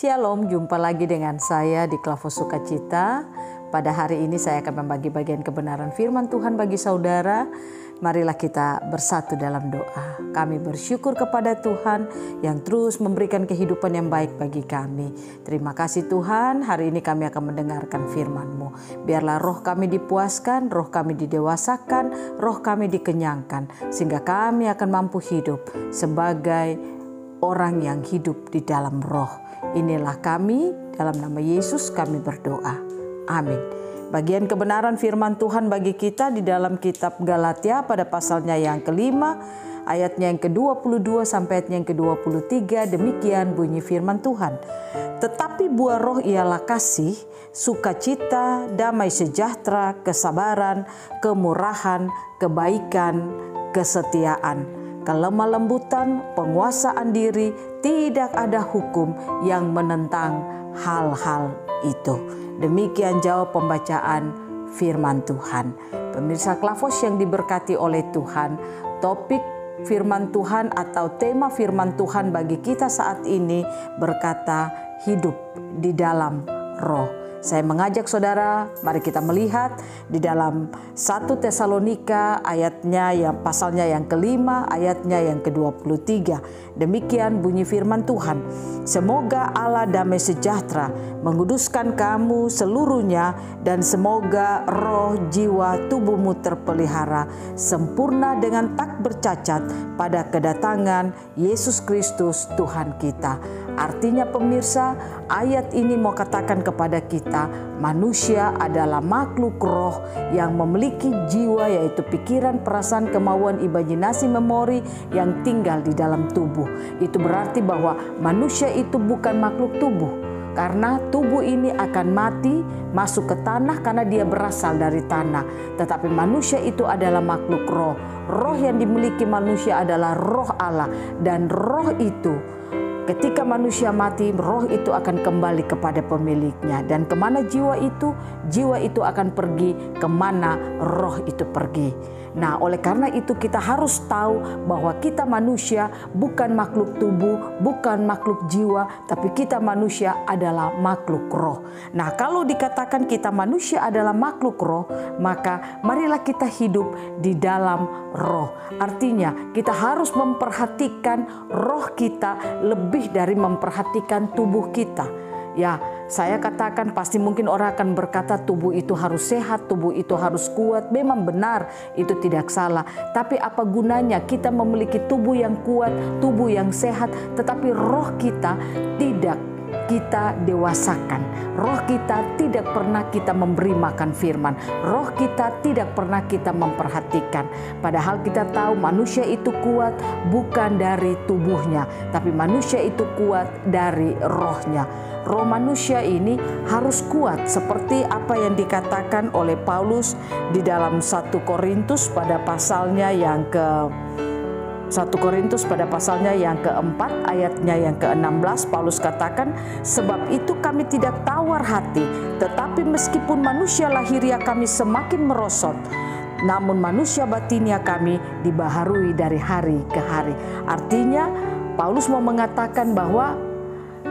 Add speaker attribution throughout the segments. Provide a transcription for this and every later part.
Speaker 1: Shalom, jumpa lagi dengan saya di Klavos Sukacita. Pada hari ini saya akan membagi bagian kebenaran firman Tuhan bagi saudara. Marilah kita bersatu dalam doa. Kami bersyukur kepada Tuhan yang terus memberikan kehidupan yang baik bagi kami. Terima kasih Tuhan, hari ini kami akan mendengarkan firman-Mu. Biarlah roh kami dipuaskan, roh kami didewasakan, roh kami dikenyangkan. Sehingga kami akan mampu hidup sebagai orang yang hidup di dalam roh. Inilah kami, dalam nama Yesus kami berdoa. Amin. Bagian kebenaran firman Tuhan bagi kita di dalam kitab Galatia pada pasalnya yang kelima, ayatnya yang ke-22 sampai ayatnya yang ke-23, demikian bunyi firman Tuhan. Tetapi buah roh ialah kasih, sukacita, damai sejahtera, kesabaran, kemurahan, kebaikan, kesetiaan, kelemah lembutan, penguasaan diri. Tidak ada hukum yang menentang hal-hal itu. Demikian jawab pembacaan firman Tuhan. Pemirsa Klavos yang diberkati oleh Tuhan, topik firman Tuhan atau tema firman Tuhan bagi kita saat ini berkata hidup di dalam roh. Saya mengajak saudara, mari kita melihat di dalam 1 Tesalonika ayatnya yang pasalnya yang kelima, ayatnya yang ke-23. Demikian bunyi firman Tuhan. Semoga Allah damai sejahtera menguduskan kamu seluruhnya, dan semoga roh, jiwa, tubuhmu terpelihara sempurna dengan tak bercacat pada kedatangan Yesus Kristus Tuhan kita. Artinya pemirsa, ayat ini mau katakan kepada kita, manusia adalah makhluk roh yang memiliki jiwa, yaitu pikiran, perasaan, kemauan, imajinasi, memori yang tinggal di dalam tubuh. Itu berarti bahwa manusia itu bukan makhluk tubuh. Karena tubuh ini akan mati, masuk ke tanah karena dia berasal dari tanah. Tetapi manusia itu adalah makhluk roh. Roh yang dimiliki manusia adalah roh Allah. Dan roh itu, ketika manusia mati, roh itu akan kembali kepada pemiliknya. Dan kemana jiwa itu akan pergi kemana roh itu pergi. Nah, oleh karena itu kita harus tahu bahwa kita manusia bukan makhluk tubuh, bukan makhluk jiwa, tapi kita manusia adalah makhluk roh. Nah, kalau dikatakan kita manusia adalah makhluk roh, maka marilah kita hidup di dalam roh. Artinya kita harus memperhatikan roh kita lebih dari memperhatikan tubuh kita. Ya, saya katakan pasti mungkin orang akan berkata tubuh itu harus sehat, tubuh itu harus kuat. Memang benar, itu tidak salah. Tapi apa gunanya kita memiliki tubuh yang kuat, tubuh yang sehat, tetapi roh kita tidak kita dewasakan. Roh kita tidak pernah kita memberi makan firman. Roh kita tidak pernah kita memperhatikan. Padahal kita tahu manusia itu kuat bukan dari tubuhnya, tapi manusia itu kuat dari rohnya. Roh manusia ini harus kuat seperti apa yang dikatakan oleh Paulus di dalam 1 Korintus pada pasalnya yang keempat, ayatnya yang ke-16, Paulus katakan, sebab itu kami tidak tawar hati, tetapi meskipun manusia lahiriah kami semakin merosot, namun manusia batinia kami dibaharui dari hari ke hari. Artinya Paulus mau mengatakan bahwa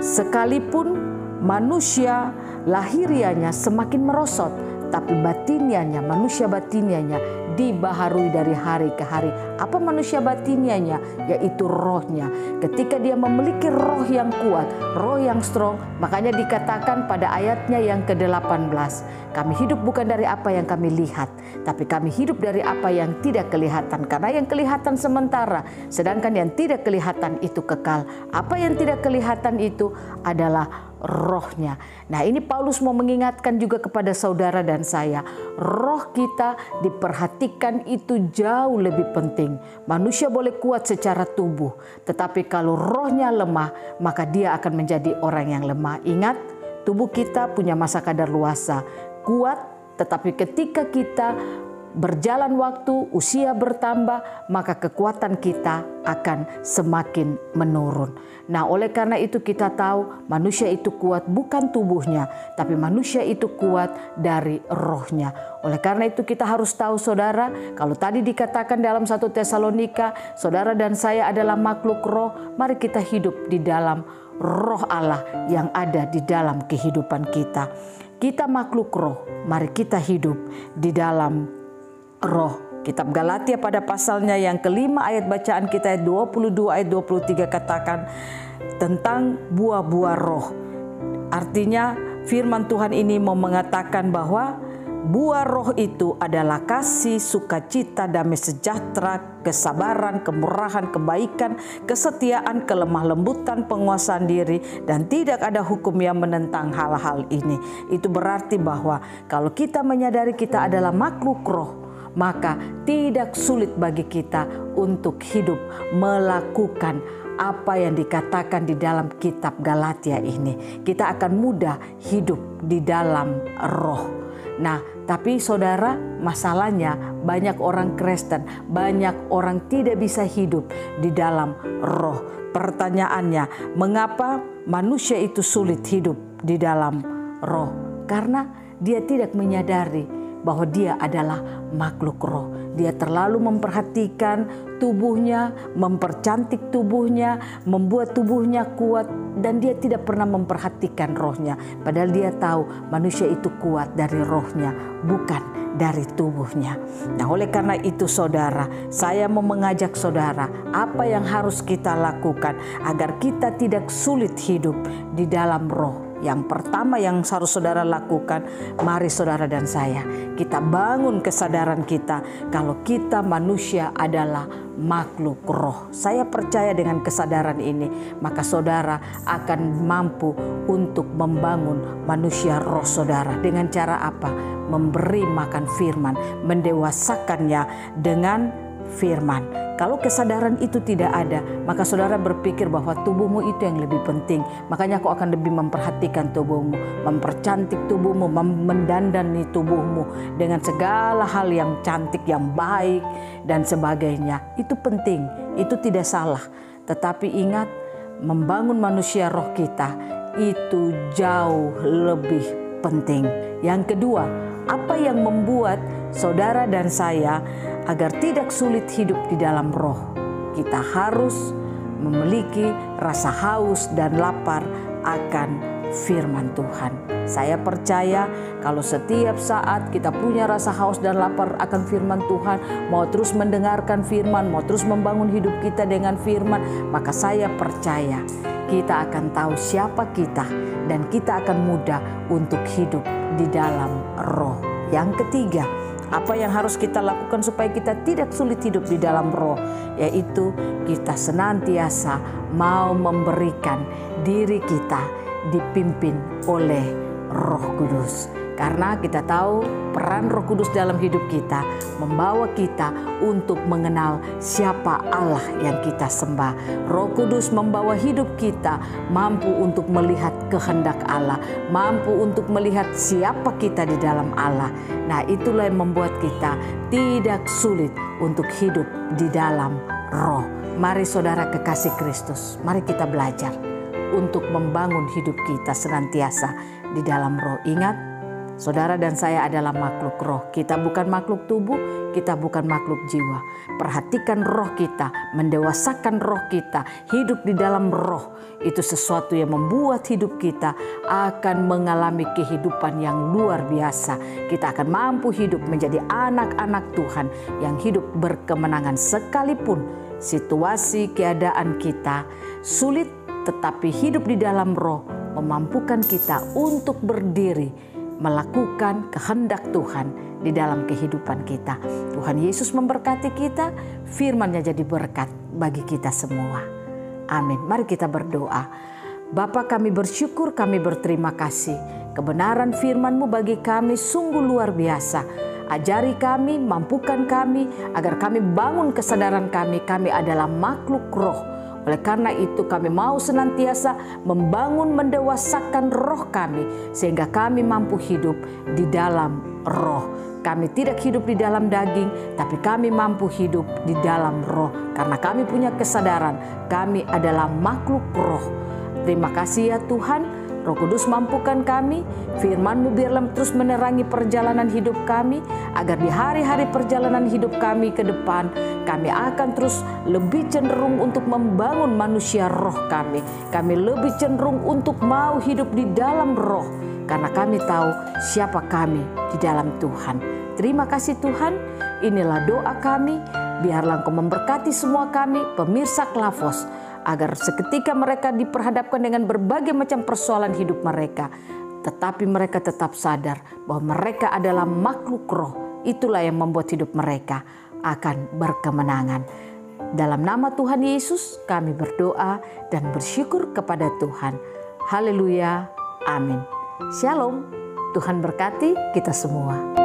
Speaker 1: sekalipun manusia lahiriahnya semakin merosot, tapi batinianya, manusia batinianya dibaharui dari hari ke hari. Apa manusia batinianya? Yaitu rohnya. Ketika dia memiliki roh yang kuat, roh yang strong, makanya dikatakan pada ayatnya yang ke-18, kami hidup bukan dari apa yang kami lihat, tapi kami hidup dari apa yang tidak kelihatan. Karena yang kelihatan sementara, sedangkan yang tidak kelihatan itu kekal. Apa yang tidak kelihatan itu adalah rohnya. Nah, ini Paulus mau mengingatkan juga kepada saudara dan saya, roh kita diperhatikan itu jauh lebih penting. Manusia boleh kuat secara tubuh, tetapi kalau rohnya lemah, maka dia akan menjadi orang yang lemah. Ingat, tubuh kita punya masa kadaluarsa, kuat, tetapi ketika kita berjalan waktu, usia bertambah, maka kekuatan kita akan semakin menurun. Nah, oleh karena itu kita tahu manusia itu kuat bukan tubuhnya, tapi manusia itu kuat dari rohnya. Oleh karena itu kita harus tahu saudara, kalau tadi dikatakan dalam 1 Tesalonika, saudara dan saya adalah makhluk roh, mari kita hidup di dalam roh Allah yang ada di dalam kehidupan kita. Kita makhluk roh, mari kita hidup di dalam roh. Kitab Galatia pada pasalnya yang kelima ayat bacaan kita ayat 22 ayat 23 katakan tentang buah-buah roh. Artinya firman Tuhan ini mau mengatakan bahwa buah roh itu adalah kasih, sukacita, damai sejahtera, kesabaran, kemurahan, kebaikan, kesetiaan, kelemah lembutan, penguasaan diri, dan tidak ada hukum yang menentang hal-hal ini. Itu berarti bahwa kalau kita menyadari kita adalah makhluk roh, maka tidak sulit bagi kita untuk hidup melakukan apa yang dikatakan di dalam kitab Galatia ini. Kita akan mudah hidup di dalam roh. Nah, tapi saudara, masalahnya banyak orang Kristen, banyak orang tidak bisa hidup di dalam roh. Pertanyaannya, mengapa manusia itu sulit hidup di dalam roh? Karena dia tidak menyadari bahwa dia adalah makhluk roh. Dia terlalu memperhatikan tubuhnya, mempercantik tubuhnya, membuat tubuhnya kuat, dan dia tidak pernah memperhatikan rohnya. Padahal dia tahu manusia itu kuat dari rohnya, bukan dari tubuhnya. Nah, oleh karena itu saudara, saya mau mengajak saudara apa yang harus kita lakukan agar kita tidak sulit hidup di dalam roh. Yang pertama yang harus saudara lakukan, mari saudara dan saya, kita bangun kesadaran kita kalau kita manusia adalah makhluk roh. Saya percaya dengan kesadaran ini, maka saudara akan mampu untuk membangun manusia roh saudara. Dengan cara apa? Memberi makan firman, mendewasakannya dengan firman. Kalau kesadaran itu tidak ada, maka saudara berpikir bahwa tubuhmu itu yang lebih penting. Makanya kau akan lebih memperhatikan tubuhmu, mempercantik tubuhmu, mendandani tubuhmu dengan segala hal yang cantik, yang baik dan sebagainya. Itu penting, itu tidak salah. Tetapi ingat, membangun manusia roh kita itu jauh lebih penting. Yang kedua, apa yang membuat saudara dan saya agar tidak sulit hidup di dalam roh? Kita harus memiliki rasa haus dan lapar akan firman Tuhan. Saya percaya kalau setiap saat kita punya rasa haus dan lapar akan firman Tuhan, mau terus mendengarkan firman, mau terus membangun hidup kita dengan firman, maka saya percaya kita akan tahu siapa kita dan kita akan mudah untuk hidup di dalam roh. Yang ketiga, apa yang harus kita lakukan supaya kita tidak sulit hidup di dalam roh? Yaitu kita senantiasa mau memberikan diri kita dipimpin oleh Roh Kudus. Karena kita tahu peran Roh Kudus dalam hidup kita membawa kita untuk mengenal siapa Allah yang kita sembah. Roh Kudus membawa hidup kita mampu untuk melihat kehendak Allah, mampu untuk melihat siapa kita di dalam Allah. Nah, itulah yang membuat kita tidak sulit untuk hidup di dalam roh. Mari saudara kekasih Kristus, mari kita belajar untuk membangun hidup kita senantiasa di dalam roh. Ingat, saudara dan saya adalah makhluk roh. Kita bukan makhluk tubuh, kita bukan makhluk jiwa. Perhatikan roh kita, mendewasakan roh kita, hidup di dalam roh. Itu sesuatu yang membuat hidup kita akan mengalami kehidupan yang luar biasa. Kita akan mampu hidup menjadi anak-anak Tuhan yang hidup berkemenangan sekalipun situasi keadaan kita sulit, tetapi hidup di dalam roh memampukan kita untuk berdiri melakukan kehendak Tuhan di dalam kehidupan kita. Tuhan Yesus memberkati kita, firman-Nya jadi berkat bagi kita semua. Amin. Mari kita berdoa. Bapa, kami bersyukur, kami berterima kasih. Kebenaran firman-Mu bagi kami sungguh luar biasa. Ajari kami, mampukan kami, agar kami bangun kesadaran kami adalah makhluk roh. Oleh karena itu kami mau senantiasa membangun, mendewasakan roh kami, sehingga kami mampu hidup di dalam roh. Kami tidak hidup di dalam daging, tapi kami mampu hidup di dalam roh. Karena kami punya kesadaran, kami adalah makhluk roh. Terima kasih ya Tuhan, Roh Kudus mampukan kami, firman-Mu biarlah terus menerangi perjalanan hidup kami, agar di hari-hari perjalanan hidup kami ke depan, kami akan terus lebih cenderung untuk membangun manusia roh kami. Kami lebih cenderung untuk mau hidup di dalam roh, karena kami tahu siapa kami di dalam Tuhan. Terima kasih Tuhan, inilah doa kami. Biarlah Engkau memberkati semua kami, pemirsa Klavos, agar seketika mereka diperhadapkan dengan berbagai macam persoalan hidup mereka, tetapi mereka tetap sadar bahwa mereka adalah makhluk roh. Itulah yang membuat hidup mereka akan berkemenangan. Dalam nama Tuhan Yesus kami berdoa dan bersyukur kepada Tuhan. Haleluya, amin. Shalom, Tuhan berkati kita semua.